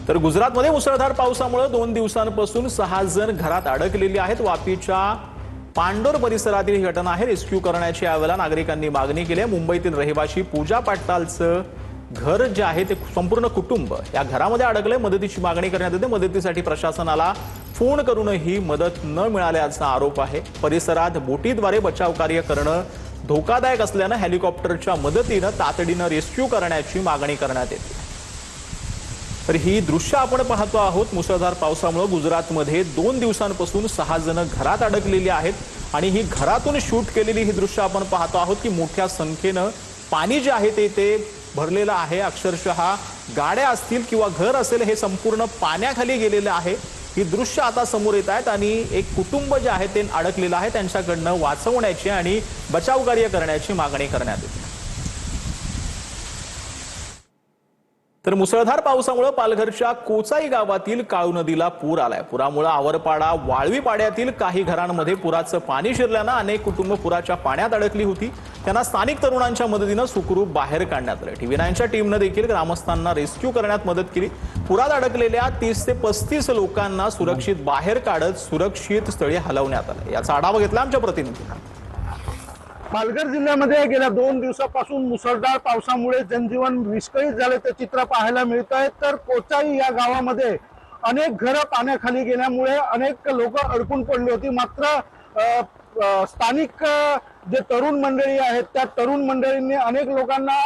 तर गुजरातमध्ये मुसळधार पावसामुळे 2 दिवसांपासून 6 जण घरात अडकलेली आहेत। वापीच्या पांडोर परिसरातील ही घटना आहे। रेस्क्यू करण्याची यावेळेला नागरिकांनी मागणी केली आहे। मुंबईतील रहिवासी पूजा पाटलांचं घर जे आहे ते संपूर्ण कुटुंब या घरामध्ये अडकले। मदतीची मागणी करण्यात येते। मदतीसाठी प्रशासनाला फोन करूनही मदत न मिळाल्याचा आरोप आहे। परिसरात बोटीद्वारे बचाव कार्य करणं धोकादायक असल्याने हेलिकॉप्टरच्या मदतीने तातडीने रेस्क्यू करण्याची मागणी करण्यात येते। तर ही दृश्य आपण पाहतो आहोत। मुसळधार पावसामुळे गुजरातमध्ये 2 दिवसांपासून 6 जण घरात अडकलेली आहेत आणि ही घरातून शूट केलेली ही दृश्य आपण पाहतो आहोत की मोठ्या संख्येने पाणी जे आहे ते भरलेलं आहे। अक्षरशः गाड्या असतील किंवा घर असेल हे संपूर्ण पाण्याखाली गेलेले आहे। ही दृश्य आता समोर येत आहेत आणि एक कुटुंब जे आहे ते अडकलेलं आहे। त्यांच्याकडनं वाचवण्याची आणि बचाव कार्य करण्याची मागणी करण्यात येते। तर मुसळधार पावसामुळे पालघरच्या कोचाई गावातील काळू नदीला पूर आलाय। पुरामुळे आवरपाडा वाळवी पाड्यातील काही घरांमध्ये पुराचं पाणी शिरल्याने अनेक कुटुंब पुराच्या पाण्यात अडकली होती। त्यांना स्थानिक तरुणांच्या मदतीने सुखरूप बाहेर काढण्यात आले। टीव्ही 9च्या टीमने देखील ग्रामस्थांना रेस्क्यू करण्यात मदत केली। पुरात अडकलेल्या 30 ते 35 लोकांना सुरक्षित बाहेर काढत सुरक्षित स्थळी हलवण्यात आले। याचा आढावा घेतला आमच्या प्रतिनिधीने। पालघर जिल्ह्यामध्ये गेल्या 2 दिवसापासून मुसळधार पावसामुळे जनजीवन विस्कळीत झाल्याचे चित्र पाहायला मिळत आहे। तर कोचाई या गावामध्ये अनेक घरं पाण्याखाली गेल्यामुळे अनेक लोक अडकून पडली होती। मात्र स्थानिक जे तरुण मंडळी आहेत त्या तरुण मंडळींनी अनेक लोकांना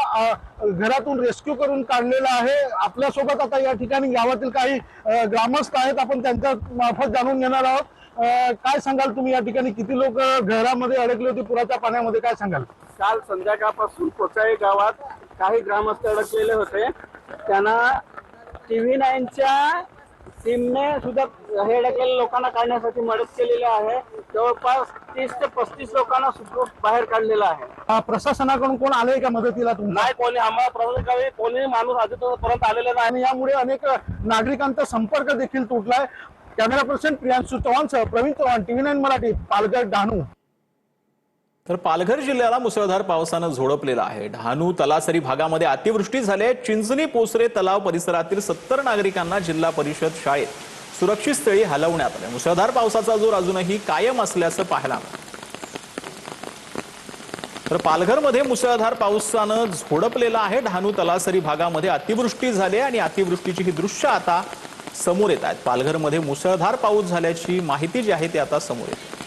घरातून रेस्क्यू करून काढलेलं आहे। आपल्यासोबत आता या ठिकाणी गावातील काही ग्रामस्थ आहेत, आपण त्यांच्या मार्फत जाणून घेणार आहोत। काय सांगाल तुम्ही, या ठिकाणी किती लोक घरामध्ये अडकले होते पुराच्या पाण्यामध्ये, काय सांगाल? काल संध्याकाळपासून कोचाई गावात काही ग्रामस्थ अडकलेले होते। त्यांना टीव्ही 9च्या टीमने सुद्धा हे अडकलेल्या लोकांना काढण्यासाठी मदत केलेली आहे। जवळपास 30 ते 35 लोकांना सुखरूप बाहेर काढलेलं आहे। प्रशासनाकडून कोण आलंय का मदतीला? नाही, कोणी आम्हाला प्रशासनाकडे कोणी माणूस अजूनपर्यंत आलेला नाही आणि यामुळे अनेक नागरिकांचा संपर्क देखील तुटलाय। कॅमेरा पर्सन प्रियांशु चव्हाणसह प्रवीण चव्हाण, टीव्ही 9 मराठी, पालघर डहाणू। तर पालघर जिल्ह्याला मुसळधार पावसाने झोडपलेला आहे। डहाणू तलासरी भागामध्ये अतिवृष्टी झाली आहे। चिंचणी पोसरे तलाव परिसरातील 70 नागरिकांना जिल्हा परिषद शाळेत सुरक्षित स्थळी हलवण्यात आले। मुसळधार पावसाचा जोर अजूनही कायम असल्याचं पाहायला मिळालं। तर पालघरमध्ये मुसळधार पावसाने झोडपलेला आहे। डहाणू तलासरी भागामध्ये अतिवृष्टी झाली आणि अतिवृष्टीची ही दृश्य आता समोर येत आहेत। पालघरमध्ये मुसळधार पाऊस झाल्याची माहिती जी आहे ती आता समोर येते।